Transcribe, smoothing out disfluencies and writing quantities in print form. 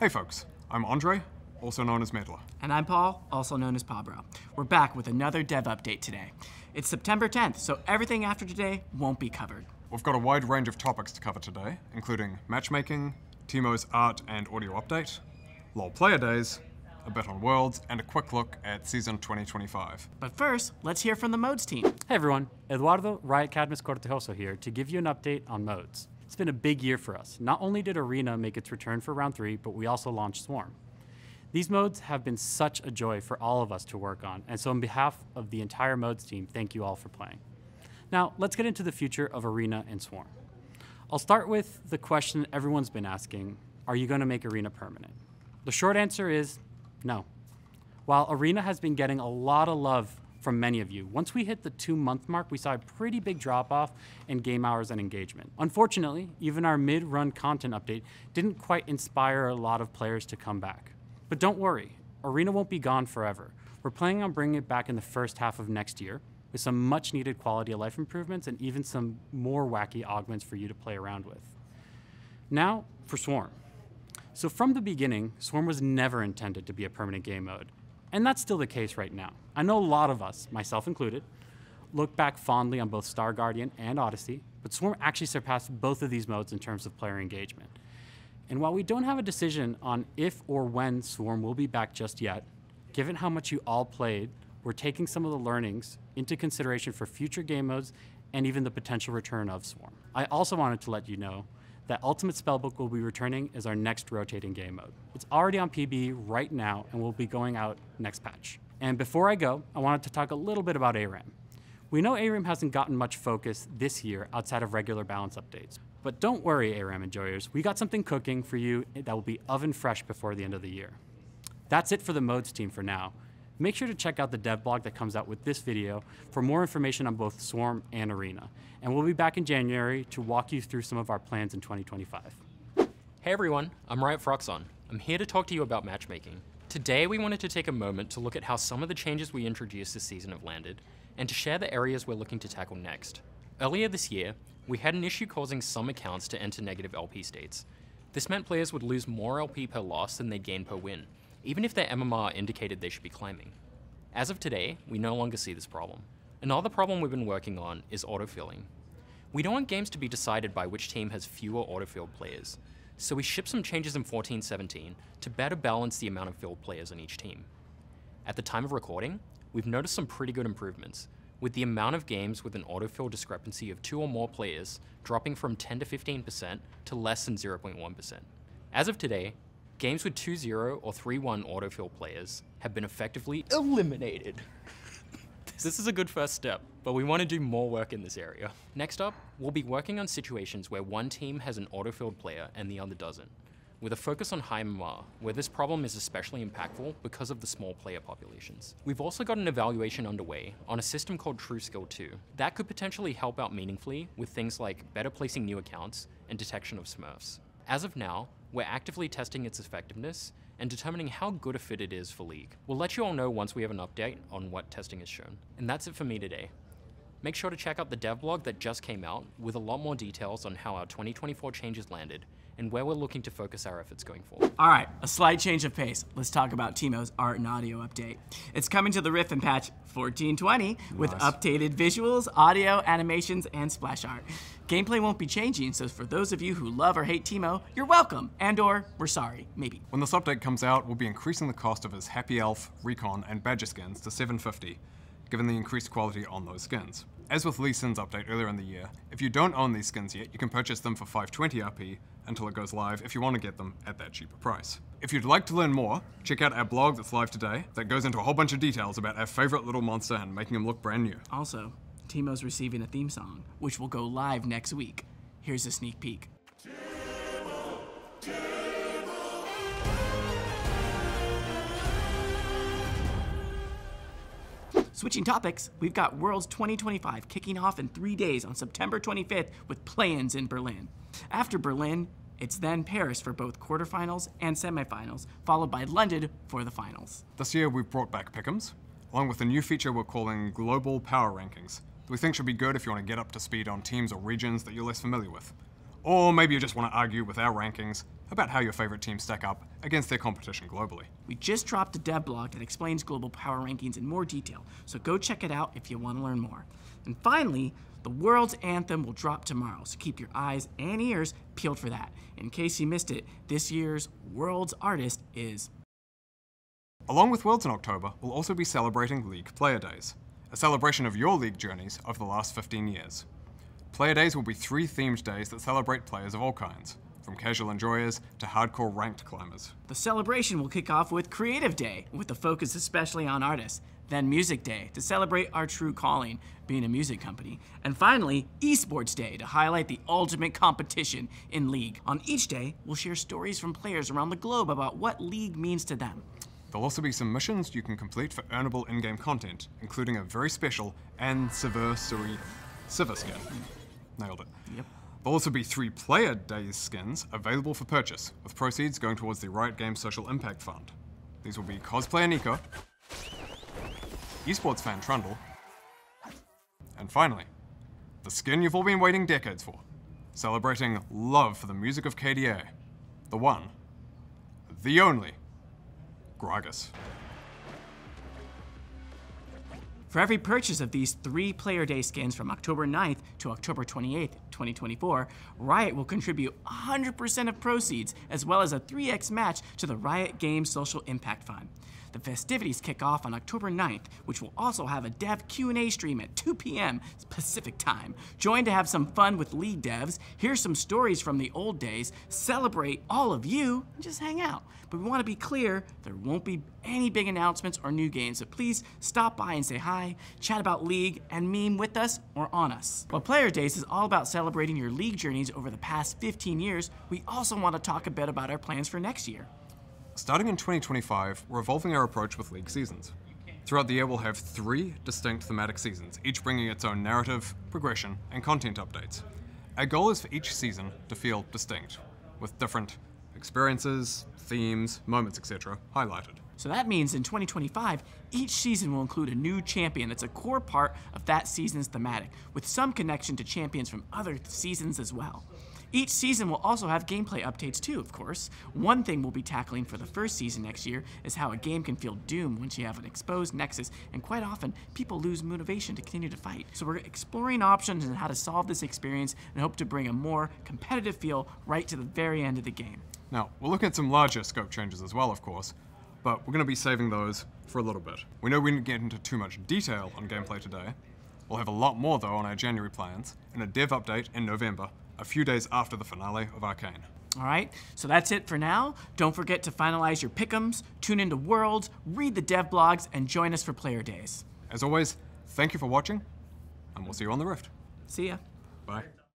Hey folks, I'm Andre, also known as Meddler. And I'm Paul, also known as Pabro. We're back with another dev update today. It's September 10th, so everything after today won't be covered. We've got a wide range of topics to cover today, including matchmaking, Timo's art and audio update, LoL player days, a bit on Worlds, and a quick look at Season 2025. But first, let's hear from the modes team. Hey everyone, Eduardo Riot Cadmus Cortejoso here to give you an update on modes. It's been a big year for us. Not only did Arena make its return for round 3, but we also launched Swarm. These modes have been such a joy for all of us to work on, and so on behalf of the entire modes team, thank you all for playing. Now, let's get into the future of Arena and Swarm. I'll start with the question everyone's been asking, are you going to make Arena permanent? The short answer is no. While Arena has been getting a lot of love from many of you, once we hit the 2-month mark, we saw a pretty big drop-off in game hours and engagement. Unfortunately, even our mid-run content update didn't quite inspire a lot of players to come back. But don't worry, Arena won't be gone forever. We're planning on bringing it back in the first half of next year with some much-needed quality of life improvements and even some more wacky augments for you to play around with. Now, for Swarm. So from the beginning, Swarm was never intended to be a permanent game mode. And that's still the case right now. I know a lot of us, myself included, look back fondly on both Star Guardian and Odyssey, but Swarm actually surpassed both of these modes in terms of player engagement. And while we don't have a decision on if or when Swarm will be back just yet, given how much you all played, we're taking some of the learnings into consideration for future game modes and even the potential return of Swarm. I also wanted to let you know that Ultimate Spellbook will be returning as our next rotating game mode. It's already on PB right now and will be going out next patch. And before I go, I wanted to talk a little bit about ARAM. We know ARAM hasn't gotten much focus this year outside of regular balance updates. But don't worry, ARAM enjoyers, we got something cooking for you that will be oven fresh before the end of the year. That's it for the modes team for now. Make sure to check out the dev blog that comes out with this video for more information on both Swarm and Arena. And we'll be back in January to walk you through some of our plans in 2025. Hey everyone, I'm Riot Phroxzon. I'm here to talk to you about matchmaking. Today we wanted to take a moment to look at how some of the changes we introduced this season have landed, and to share the areas we're looking to tackle next. Earlier this year, we had an issue causing some accounts to enter negative LP states. This meant players would lose more LP per loss than they'd gain per win, even if their MMR indicated they should be climbing. As of today, we no longer see this problem. Another problem we've been working on is autofilling. We don't want games to be decided by which team has fewer autofilled players, so we shipped some changes in 14-17 to better balance the amount of filled players on each team. At the time of recording, we've noticed some pretty good improvements, with the amount of games with an autofill discrepancy of 2 or more players dropping from 10 to 15% to less than 0.1%. As of today, games with 2-0 or 3-1 autofill players have been effectively eliminated. This is a good first step, but we want to do more work in this area. Next up, we'll be working on situations where one team has an autofilled player and the other doesn't, with a focus on high MMR, where this problem is especially impactful because of the small player populations. We've also got an evaluation underway on a system called True Skill 2 that could potentially help out meaningfully with things like better placing new accounts and detection of smurfs. As of now, we're actively testing its effectiveness and determining how good a fit it is for League. We'll let you all know once we have an update on what testing has shown. And that's it for me today. Make sure to check out the dev blog that just came out with a lot more details on how our 2024 changes landed and where we're looking to focus our efforts going forward. All right, a slight change of pace. Let's talk about Timo's art and audio update. It's coming to the Rift in patch 1420 with updated visuals, audio, animations, and splash art. Gameplay won't be changing, so for those of you who love or hate Timo, you're welcome, and/or we're sorry, maybe. When this update comes out, we'll be increasing the cost of his Happy Elf, Recon, and Badger skins to $750, given the increased quality on those skins. As with Lee Sin's update earlier in the year, if you don't own these skins yet, you can purchase them for 520 RP until it goes live if you want to get them at that cheaper price. If you'd like to learn more, check out our blog that's live today that goes into a whole bunch of details about our favorite little monster and making him look brand new. Also, Timo's receiving a theme song, which will go live next week. Here's a sneak peek. Switching topics, we've got Worlds 2025 kicking off in 3 days on September 25th with play-ins in Berlin. After Berlin, it's then Paris for both quarterfinals and semifinals, followed by London for the finals. This year we've brought back Pick'ems, along with a new feature we're calling Global Power Rankings, that we think should be good if you want to get up to speed on teams or regions that you're less familiar with. Or maybe you just want to argue with our rankings about how your favorite teams stack up against their competition globally. We just dropped a dev blog that explains global power rankings in more detail, so go check it out if you want to learn more. And finally, the world's anthem will drop tomorrow, so keep your eyes and ears peeled for that. In case you missed it, this year's world's artist is... Along with Worlds in October, we'll also be celebrating League Player Days, a celebration of your League journeys over the last 15 years. Player Days will be 3 themed days that celebrate players of all kinds, from casual enjoyers to hardcore ranked climbers. The celebration will kick off with Creative Day, with the focus especially on artists. Then Music Day, to celebrate our true calling, being a music company. And finally, Esports Day, to highlight the ultimate competition in League. On each day, we'll share stories from players around the globe about what League means to them. There'll also be some missions you can complete for earnable in-game content, including a very special and Civer skin. Nailed it. Yep. There'll also be 3 Player Days skins available for purchase, with proceeds going towards the Riot Games Social Impact Fund. These will be Cosplayer Nico, Esports Fan Trundle, and finally, the skin you've all been waiting decades for, celebrating love for the music of KDA, the one, the only, Gragas. For every purchase of these 3 Player Day skins from October 9th to October 28th, 2024, Riot will contribute 100% of proceeds, as well as a 3x match to the Riot Games Social Impact Fund. The festivities kick off on October 9th, which will also have a dev Q&A stream at 2 p.m. Pacific time. Join to have some fun with League devs, hear some stories from the old days, celebrate all of you, and just hang out. But we want to be clear, there won't be any big announcements or new games, so please stop by and say hi, chat about League, and meme with us or on us. While Player Days is all about celebrating your League journeys over the past 15 years, we also want to talk a bit about our plans for next year. Starting in 2025, we're evolving our approach with League seasons. Throughout the year, we'll have 3 distinct thematic seasons, each bringing its own narrative, progression, and content updates. Our goal is for each season to feel distinct, with different experiences, themes, moments, etc. highlighted. So that means in 2025, each season will include a new champion that's a core part of that season's thematic, with some connection to champions from other seasons as well. Each season will also have gameplay updates too, of course. One thing we'll be tackling for the first season next year is how a game can feel doomed once you have an exposed nexus, and quite often, people lose motivation to continue to fight. So we're exploring options on how to solve this experience and hope to bring a more competitive feel right to the very end of the game. Now, we're looking at some larger scope changes as well, of course, but we're going to be saving those for a little bit. We know we didn't get into too much detail on gameplay today. We'll have a lot more, though, on our January plans, and a dev update in November, a few days after the finale of Arcane. All right, so that's it for now. Don't forget to finalize your pick'ems, tune into Worlds, read the dev blogs, and join us for Player Days. As always, thank you for watching, and we'll see you on the Rift. See ya. Bye.